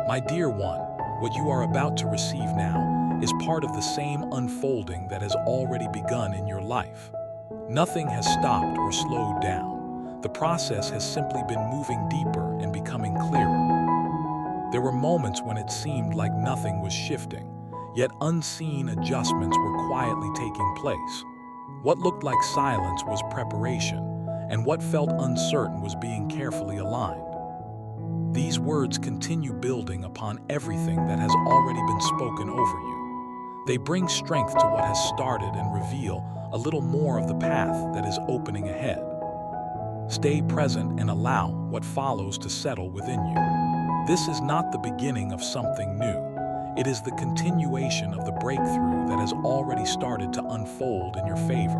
My dear one, what you are about to receive now is part of the same unfolding that has already begun in your life. Nothing has stopped or slowed down. The process has simply been moving deeper and becoming clearer. There were moments when it seemed like nothing was shifting, yet unseen adjustments were quietly taking place. What looked like silence was preparation, and what felt uncertain was being carefully aligned. These words continue building upon everything that has already been spoken over you. They bring strength to what has started and reveal a little more of the path that is opening ahead. Stay present and allow what follows to settle within you. This is not the beginning of something new. It is the continuation of the breakthrough that has already started to unfold in your favor.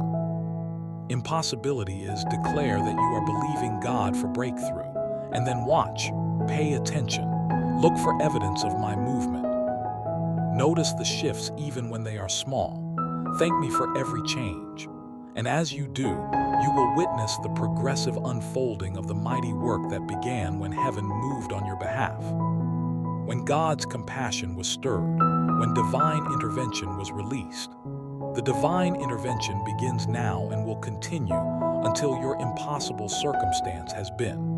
Impossibility is declare that you are believing God for breakthrough, and then watch, pay attention, look for evidence of my movement. Notice the shifts even when they are small. Thank me for every change. And as you do, you will witness the progressive unfolding of the mighty work that began when heaven moved on your behalf. When God's compassion was stirred, when divine intervention was released. The divine intervention begins now and will continue until your impossible circumstance has been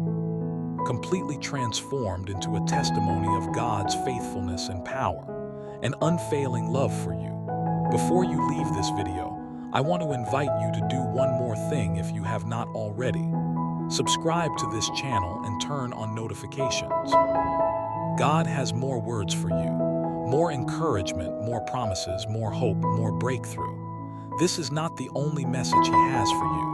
completely transformed into a testimony of God's faithfulness and power, an unfailing love for you. Before you leave this video, I want to invite you to do one more thing if you have not already. Subscribe to this channel and turn on notifications. God has more words for you, more encouragement, more promises, more hope, more breakthrough. This is not the only message He has for you.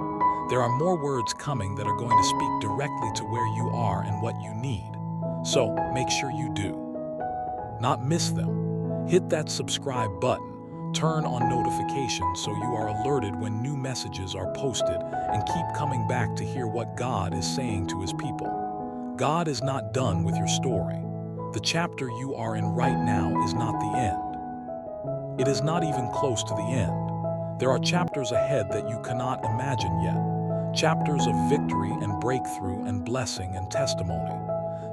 There are more words coming that are going to speak directly to where you are and what you need. So make sure you do not miss them. Hit that subscribe button, turn on notifications so you are alerted when new messages are posted, and keep coming back to hear what God is saying to His people. God is not done with your story. The chapter you are in right now is not the end. It is not even close to the end. There are chapters ahead that you cannot imagine yet. Chapters of victory and breakthrough and blessing and testimony.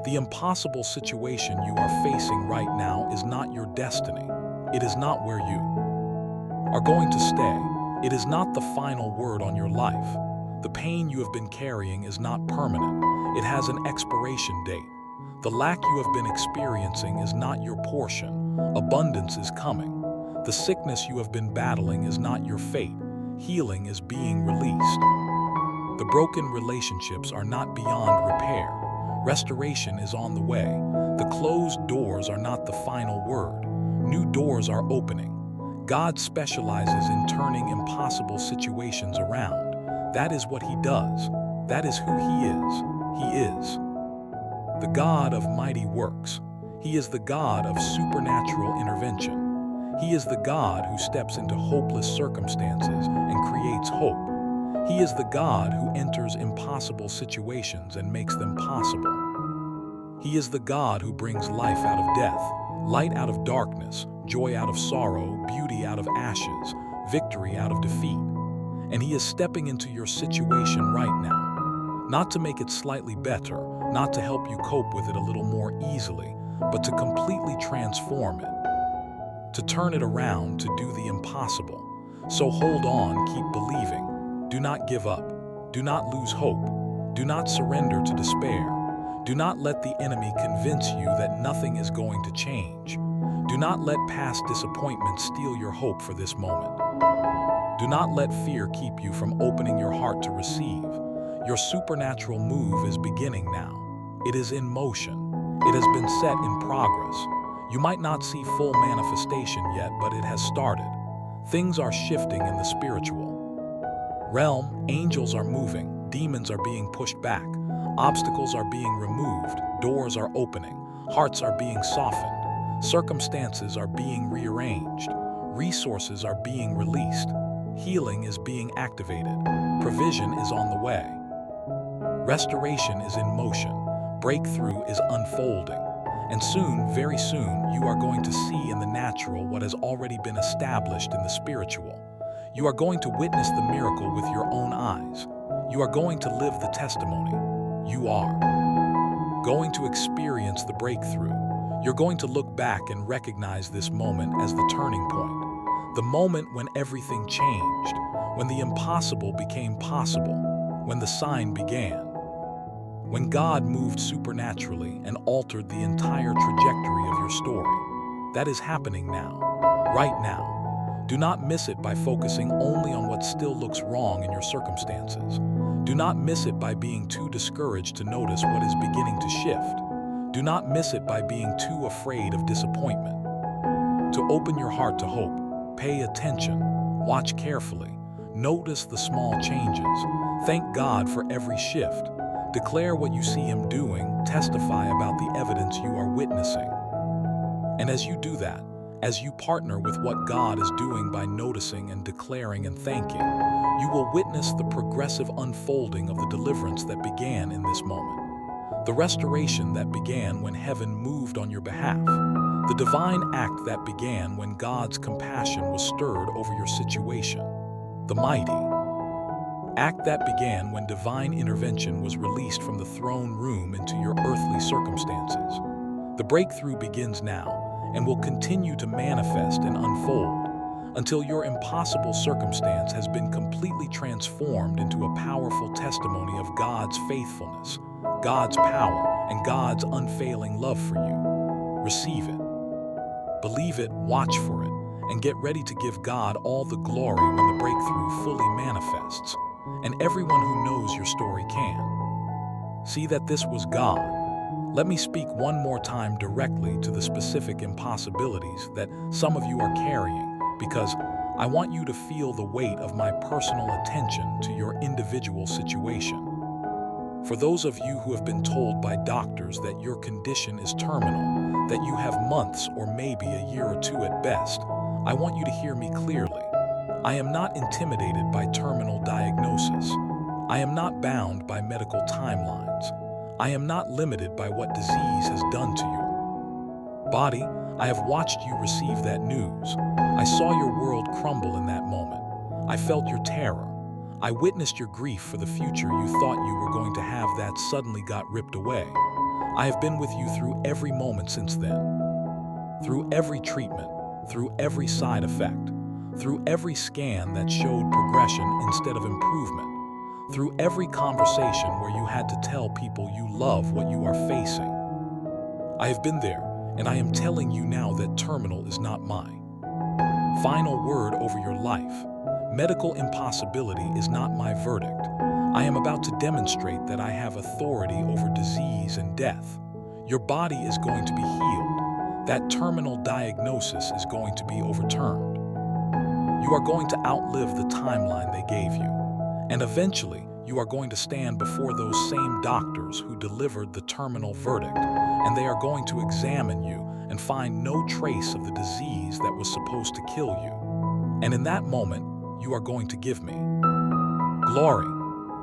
The impossible situation you are facing right now is not your destiny. It is not where you are going to stay. It is not the final word on your life. The pain you have been carrying is not permanent. It has an expiration date. The lack you have been experiencing is not your portion. Abundance is coming. The sickness you have been battling is not your fate. Healing is being released. The broken relationships are not beyond repair. Restoration is on the way. The closed doors are not the final word. New doors are opening. God specializes in turning impossible situations around. That is what He does. That is who He is. He is the God of mighty works. He is the God of supernatural intervention. He is the God who steps into hopeless circumstances and creates hope. He is the God who enters impossible situations and makes them possible. He is the God who brings life out of death, light out of darkness, joy out of sorrow, beauty out of ashes, victory out of defeat. And He is stepping into your situation right now, not to make it slightly better, not to help you cope with it a little more easily, but to completely transform it, to turn it around, to do the impossible. So hold on, keep believing. Do not give up. Do not lose hope. Do not surrender to despair. Do not let the enemy convince you that nothing is going to change. Do not let past disappointments steal your hope for this moment. Do not let fear keep you from opening your heart to receive. Your supernatural move is beginning now. It is in motion. It has been set in progress. You might not see full manifestation yet, but it has started. Things are shifting in the spiritual realm. Angels are moving, demons are being pushed back, obstacles are being removed, doors are opening, hearts are being softened, circumstances are being rearranged, resources are being released, healing is being activated, provision is on the way, restoration is in motion, breakthrough is unfolding, and soon, very soon, you are going to see in the natural what has already been established in the spiritual. You are going to witness the miracle with your own eyes. You are going to live the testimony. You are going to experience the breakthrough. You're going to look back and recognize this moment as the turning point, the moment when everything changed, when the impossible became possible, when the sign began, when God moved supernaturally and altered the entire trajectory of your story. That is happening now, right now. Do not miss it by focusing only on what still looks wrong in your circumstances. Do not miss it by being too discouraged to notice what is beginning to shift. Do not miss it by being too afraid of disappointment. To open your heart to hope, pay attention, watch carefully, notice the small changes, thank God for every shift, declare what you see Him doing, testify about the evidence you are witnessing. And as you do that, as you partner with what God is doing by noticing and declaring and thanking, you will witness the progressive unfolding of the deliverance that began in this moment, the restoration that began when heaven moved on your behalf, the divine act that began when God's compassion was stirred over your situation, the mighty act that began when divine intervention was released from the throne room into your earthly circumstances. The breakthrough begins now and will continue to manifest and unfold until your impossible circumstance has been completely transformed into a powerful testimony of God's faithfulness, God's power, and God's unfailing love for you. Receive it, believe it, watch for it, and get ready to give God all the glory when the breakthrough fully manifests, and everyone who knows your story can see that this was God. Let me speak one more time directly to the specific impossibilities that some of you are carrying, because I want you to feel the weight of my personal attention to your individual situation. For those of you who have been told by doctors that your condition is terminal, that you have months or maybe a year or two at best, I want you to hear me clearly. I am not intimidated by terminal diagnosis. I am not bound by medical timelines. I am not limited by what disease has done to your body. I have watched you receive that news. I saw your world crumble in that moment. I felt your terror. I witnessed your grief for the future you thought you were going to have that suddenly got ripped away. I have been with you through every moment since then. Through every treatment, through every side effect, through every scan that showed progression instead of improvement, through every conversation where you had to tell people you love what you are facing. I have been there, and I am telling you now that terminal is not my final word over your life. Medical impossibility is not my verdict. I am about to demonstrate that I have authority over disease and death. Your body is going to be healed. That terminal diagnosis is going to be overturned. You are going to outlive the timeline they gave you. And eventually, you are going to stand before those same doctors who delivered the terminal verdict, and they are going to examine you and find no trace of the disease that was supposed to kill you. And in that moment, you are going to give me glory.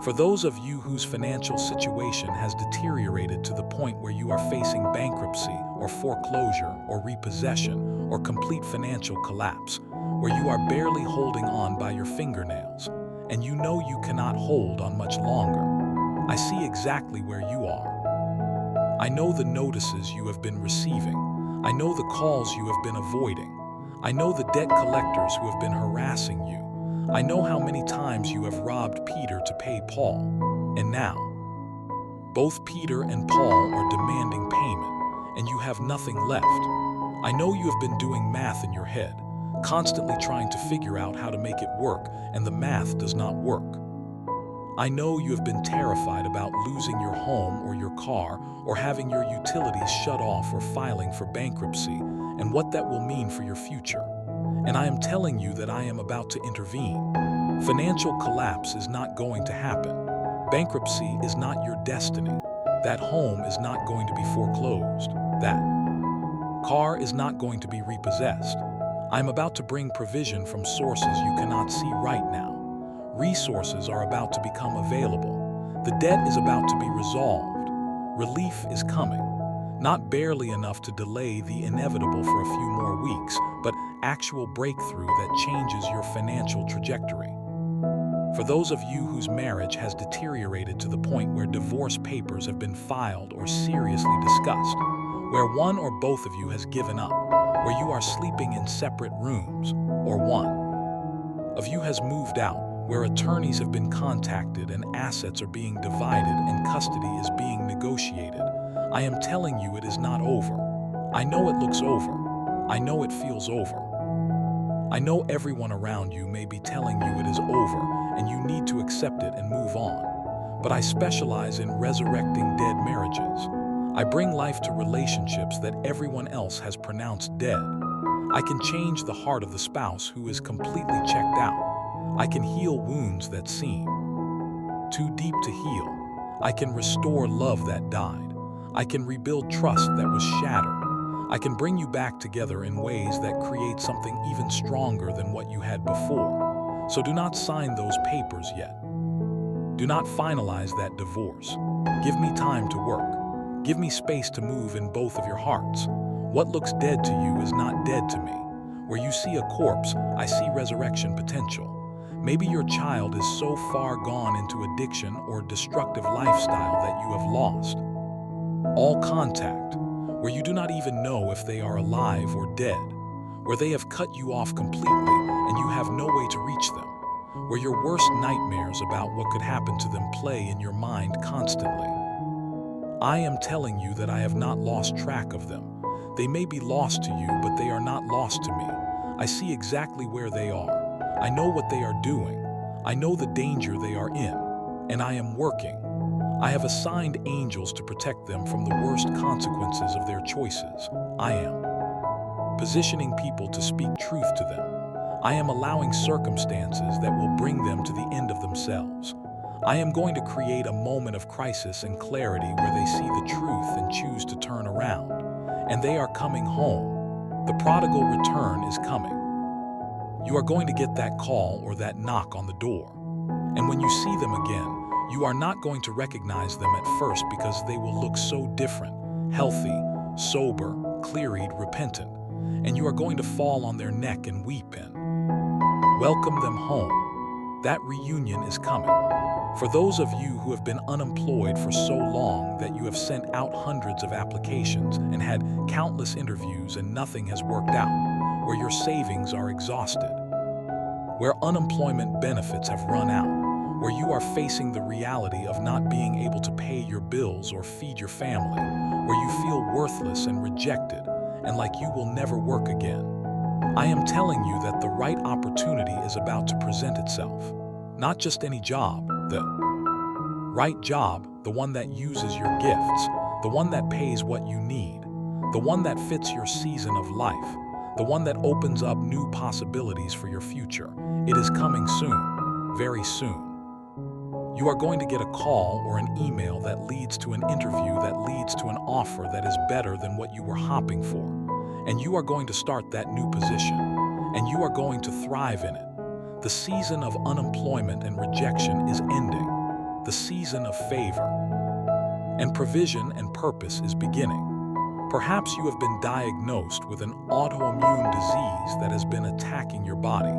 For those of you whose financial situation has deteriorated to the point where you are facing bankruptcy or foreclosure or repossession or complete financial collapse, where you are barely holding on by your fingernails, and you know you cannot hold on much longer, I see exactly where you are. I know the notices you have been receiving. I know the calls you have been avoiding. I know the debt collectors who have been harassing you. I know how many times you have robbed Peter to pay Paul. And now, both Peter and Paul are demanding payment, and you have nothing left. I know you have been doing math in your head, constantly trying to figure out how to make it work, and the math does not work. I know you have been terrified about losing your home or your car, or having your utilities shut off, or filing for bankruptcy, and what that will mean for your future. And I am telling you that I am about to intervene. Financial collapse is not going to happen. Bankruptcy is not your destiny. That home is not going to be foreclosed. That car is not going to be repossessed. I am about to bring provision from sources you cannot see right now. Resources are about to become available. The debt is about to be resolved. Relief is coming. Not barely enough to delay the inevitable for a few more weeks, but actual breakthrough that changes your financial trajectory. For those of you whose marriage has deteriorated to the point where divorce papers have been filed or seriously discussed, where one or both of you has given up, where you are sleeping in separate rooms, or one of you has moved out, where attorneys have been contacted and assets are being divided and custody is being negotiated. I am telling you it is not over. I know it looks over. I know it feels over. I know everyone around you may be telling you it is over and you need to accept it and move on. But I specialize in resurrecting dead marriages. I bring life to relationships that everyone else has pronounced dead. I can change the heart of the spouse who is completely checked out. I can heal wounds that seem too deep to heal. I can restore love that died. I can rebuild trust that was shattered. I can bring you back together in ways that create something even stronger than what you had before. So do not sign those papers yet. Do not finalize that divorce. Give me time to work. Give me space to move in both of your hearts. What looks dead to you is not dead to me. Where you see a corpse, I see resurrection potential. Maybe your child is so far gone into addiction or destructive lifestyle that you have lost all contact, where you do not even know if they are alive or dead, where they have cut you off completely and you have no way to reach them, where your worst nightmares about what could happen to them play in your mind constantly. I am telling you that I have not lost track of them. They may be lost to you, but they are not lost to me. I see exactly where they are. I know what they are doing. I know the danger they are in, and I am working. I have assigned angels to protect them from the worst consequences of their choices. I am positioning people to speak truth to them. I am allowing circumstances that will bring them to the end of themselves. I am going to create a moment of crisis and clarity where they see the truth and choose to turn around. And they are coming home. The prodigal return is coming. You are going to get that call or that knock on the door. And when you see them again, you are not going to recognize them at first because they will look so different, healthy, sober, clear-eyed, repentant, and you are going to fall on their neck and weep and welcome them home. That reunion is coming. For those of you who have been unemployed for so long that you have sent out hundreds of applications and had countless interviews and nothing has worked out, where your savings are exhausted, where unemployment benefits have run out, where you are facing the reality of not being able to pay your bills or feed your family, where you feel worthless and rejected and like you will never work again. I am telling you that the right opportunity is about to present itself. Not just any job, the right job, the one that uses your gifts, the one that pays what you need, the one that fits your season of life, the one that opens up new possibilities for your future. It is coming soon, very soon. You are going to get a call or an email that leads to an interview that leads to an offer that is better than what you were hopping for. And you are going to start that new position, and you are going to thrive in it. The season of unemployment and rejection is ending. The season of favor and provision and purpose is beginning. Perhaps you have been diagnosed with an autoimmune disease that has been attacking your body,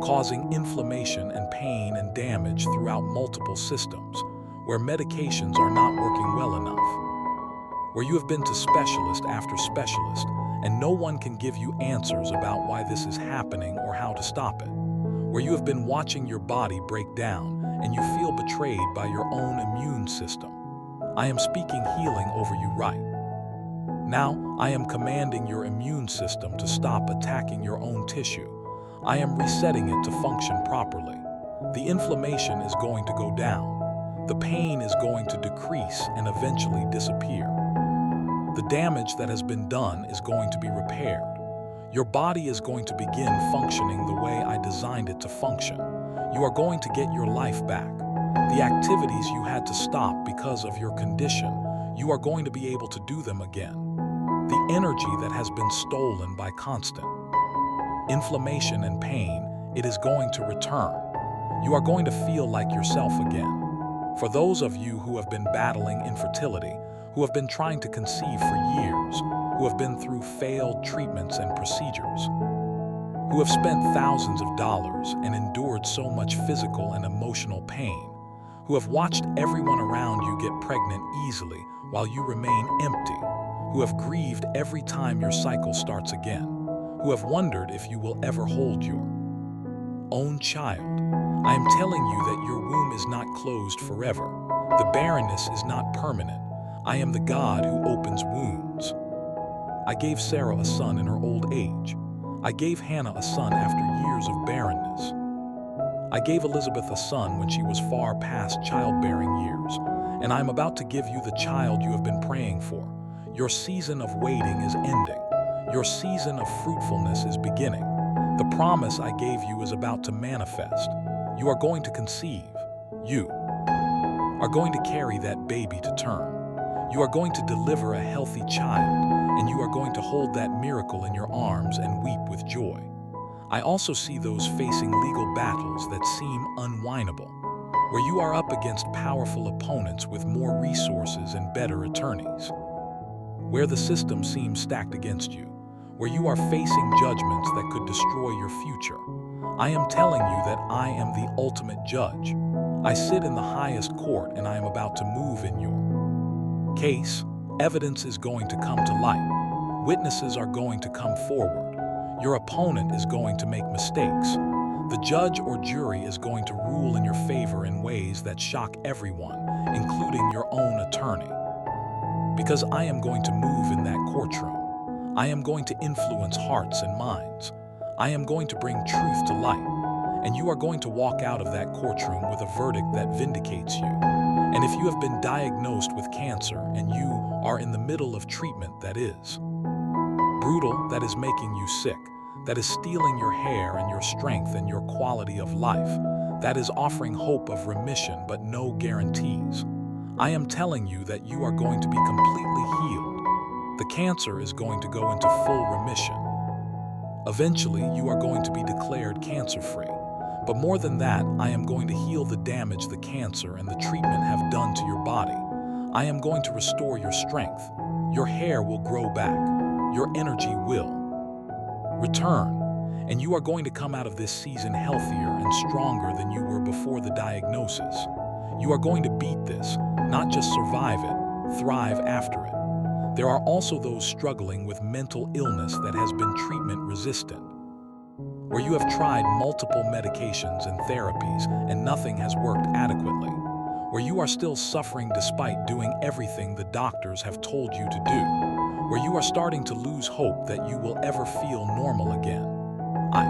causing inflammation and pain and damage throughout multiple systems, where medications are not working well enough, where you have been to specialist after specialist, and no one can give you answers about why this is happening or how to stop it, where you have been watching your body break down and you feel betrayed by your own immune system. I am speaking healing over you right now. I am commanding your immune system to stop attacking your own tissue. I am resetting it to function properly. The inflammation is going to go down. The pain is going to decrease and eventually disappear. The damage that has been done is going to be repaired. Your body is going to begin functioning the way I designed it to function. You are going to get your life back. The activities you had to stop because of your condition, you are going to be able to do them again. The energy that has been stolen by constant inflammation and pain, it is going to return. You are going to feel like yourself again. For those of you who have been battling infertility, who have been trying to conceive for years, who have been through failed treatments and procedures, who have spent thousands of dollars and endured so much physical and emotional pain, who have watched everyone around you get pregnant easily while you remain empty, who have grieved every time your cycle starts again, who have wondered if you will ever hold your own child. I am telling you that your womb is not closed forever. The barrenness is not permanent. I am the God who opens wounds. I gave Sarah a son in her old age. I gave Hannah a son after years of barrenness. I gave Elizabeth a son when she was far past childbearing years, and I am about to give you the child you have been praying for. Your season of waiting is ending. Your season of fruitfulness is beginning. The promise I gave you is about to manifest. You are going to conceive. You are going to carry that baby to term. You are going to deliver a healthy child, and you are going to hold that miracle in your arms and weep with joy. I also see those facing legal battles that seem unwinnable, where you are up against powerful opponents with more resources and better attorneys, where the system seems stacked against you, where you are facing judgments that could destroy your future. I am telling you that I am the ultimate judge. I sit in the highest court, and I am about to move in your case. Evidence is going to come to light. Witnesses are going to come forward. Your opponent is going to make mistakes. The judge or jury is going to rule in your favor in ways that shock everyone, including your own attorney. Because I am going to move in that courtroom. I am going to influence hearts and minds. I am going to bring truth to light. And you are going to walk out of that courtroom with a verdict that vindicates you. And if you have been diagnosed with cancer and you are in the middle of treatment that is brutal, that is making you sick, that is stealing your hair and your strength and your quality of life, that is offering hope of remission but no guarantees, I am telling you that you are going to be completely healed. The cancer is going to go into full remission. Eventually, you are going to be declared cancer-free. But more than that, I am going to heal the damage the cancer and the treatment have done to your body. I am going to restore your strength. Your hair will grow back. Your energy will return. And you are going to come out of this season healthier and stronger than you were before the diagnosis. You are going to beat this, not just survive it, thrive after it. There are also those struggling with mental illness that has been treatment resistant, where you have tried multiple medications and therapies and nothing has worked adequately, where you are still suffering despite doing everything the doctors have told you to do, where you are starting to lose hope that you will ever feel normal again. I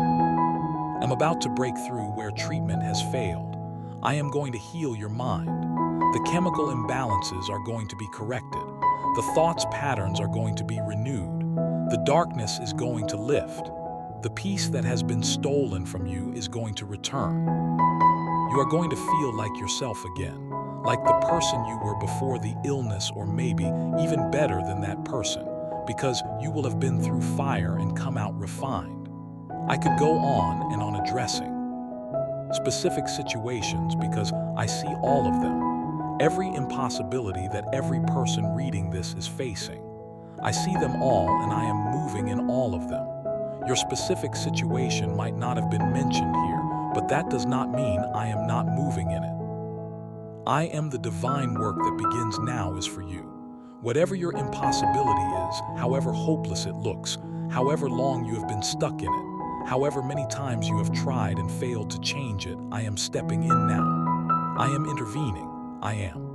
am about to break through where treatment has failed. I am going to heal your mind. The chemical imbalances are going to be corrected. The thoughts patterns are going to be renewed. The darkness is going to lift. The peace that has been stolen from you is going to return. You are going to feel like yourself again, like the person you were before the illness, or maybe even better than that person, because you will have been through fire and come out refined. I could go on and on addressing specific situations because I see all of them. Every impossibility that every person reading this is facing. I see them all, and I am moving in all of them. Your specific situation might not have been mentioned here, but that does not mean I am not moving in it. I am the divine work that begins now is for you. Whatever your impossibility is, however hopeless it looks, however long you have been stuck in it, however many times you have tried and failed to change it, I am stepping in now. I am intervening. I am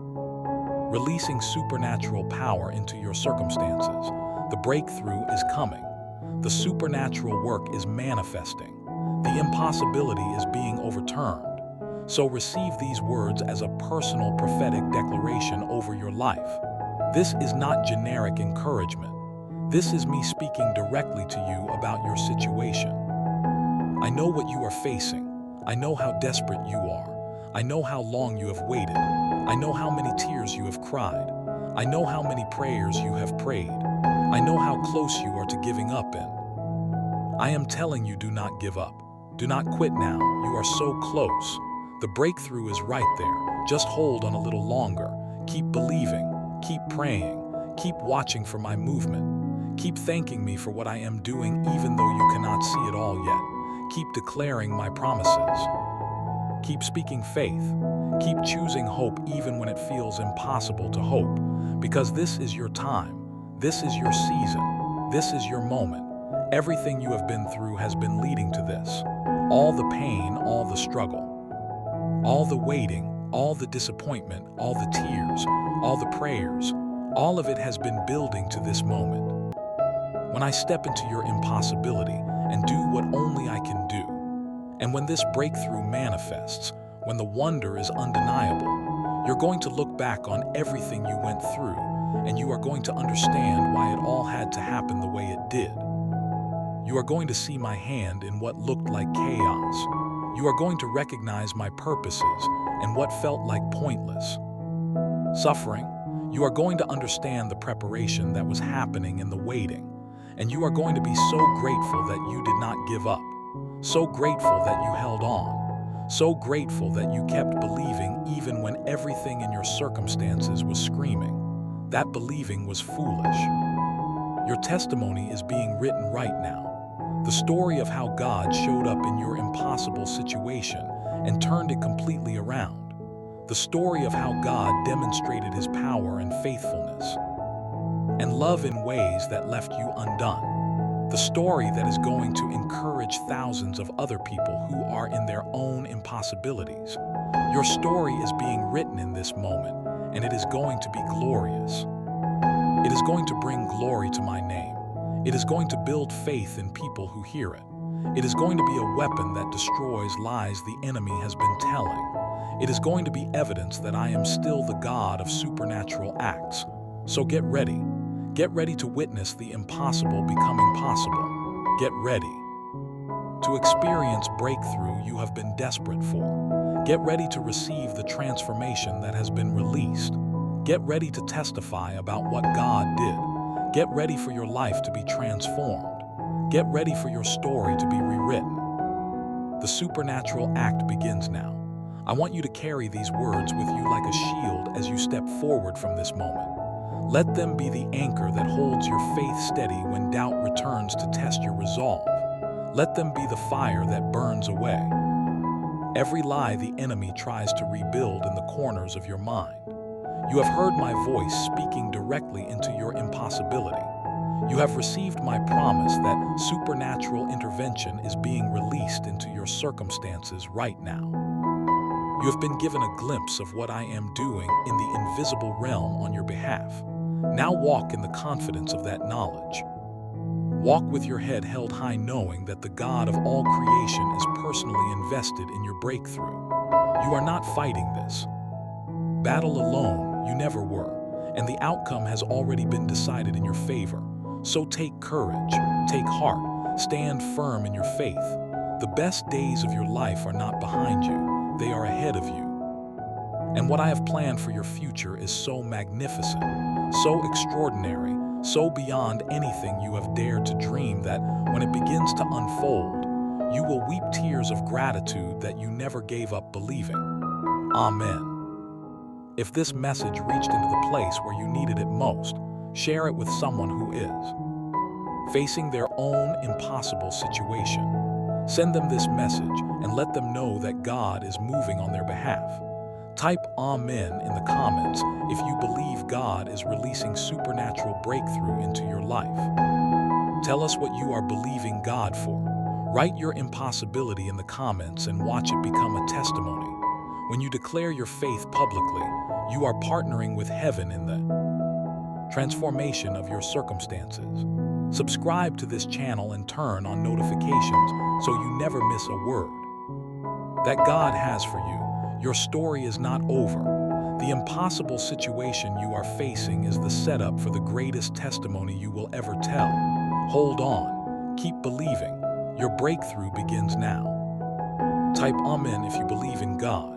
releasing supernatural power into your circumstances. The breakthrough is coming. The supernatural work is manifesting. The impossibility is being overturned. So receive these words as a personal prophetic declaration over your life. This is not generic encouragement. This is me speaking directly to you about your situation. I know what you are facing. I know how desperate you are. I know how long you have waited. I know how many tears you have cried. I know how many prayers you have prayed. I know how close you are to giving up in. I am telling you, do not give up. Do not quit now. You are so close. The breakthrough is right there. Just hold on a little longer. Keep believing. Keep praying. Keep watching for my movement. Keep thanking me for what I am doing even though you cannot see it all yet. Keep declaring my promises. Keep speaking faith. Keep choosing hope even when it feels impossible to hope, because this is your time. This is your season. This is your moment. Everything you have been through has been leading to this. All the pain, all the struggle, all the waiting, all the disappointment, all the tears, all the prayers, all of it has been building to this moment. When I step into your impossibility and do what only I can do, and when this breakthrough manifests, when the wonder is undeniable, you're going to look back on everything you went through, and you are going to understand why it all had to happen the way it did. You are going to see my hand in what looked like chaos. You are going to recognize my purposes and what felt like pointless suffering. You are going to understand the preparation that was happening in the waiting, and you are going to be so grateful that you did not give up, so grateful that you held on, so grateful that you kept believing even when everything in your circumstances was screaming that believing was foolish. Your testimony is being written right now. The story of how God showed up in your impossible situation and turned it completely around. The story of how God demonstrated His power and faithfulness and love in ways that left you undone. The story that is going to encourage thousands of other people who are in their own impossibilities. Your story is being written in this moment, and it is going to be glorious. It is going to bring glory to my name. It is going to build faith in people who hear it. It is going to be a weapon that destroys lies the enemy has been telling. It is going to be evidence that I am still the God of supernatural acts. So get ready. Get ready to witness the impossible becoming possible. Get ready to experience breakthrough you have been desperate for. Get ready to receive the transformation that has been released. Get ready to testify about what God did. Get ready for your life to be transformed. Get ready for your story to be rewritten. The supernatural act begins now. I want you to carry these words with you like a shield as you step forward from this moment. Let them be the anchor that holds your faith steady when doubt returns to test your resolve. Let them be the fire that burns away every lie the enemy tries to rebuild in the corners of your mind. You have heard my voice speaking directly into your impossibility. You have received my promise that supernatural intervention is being released into your circumstances right now. You have been given a glimpse of what I am doing in the invisible realm on your behalf. Now walk in the confidence of that knowledge. Walk with your head held high, knowing that the God of all creation is personally invested in your breakthrough. You are not fighting this battle alone. You never were, and the outcome has already been decided in your favor. So take courage, take heart, stand firm in your faith. The best days of your life are not behind you, they are ahead of you. And what I have planned for your future is so magnificent, so extraordinary, so beyond anything you have dared to dream that when it begins to unfold, you will weep tears of gratitude that you never gave up believing. Amen. If this message reached into the place where you needed it most, share it with someone who is facing their own impossible situation. Send them this message and let them know that God is moving on their behalf. Type Amen in the comments if you believe God is releasing supernatural breakthrough into your life. Tell us what you are believing God for. Write your impossibility in the comments and watch it become a testimony. When you declare your faith publicly, you are partnering with heaven in the transformation of your circumstances. Subscribe to this channel and turn on notifications so you never miss a word that God has for you. Your story is not over. The impossible situation you are facing is the setup for the greatest testimony you will ever tell. Hold on. Keep believing. Your breakthrough begins now. Type Amen if you believe in God.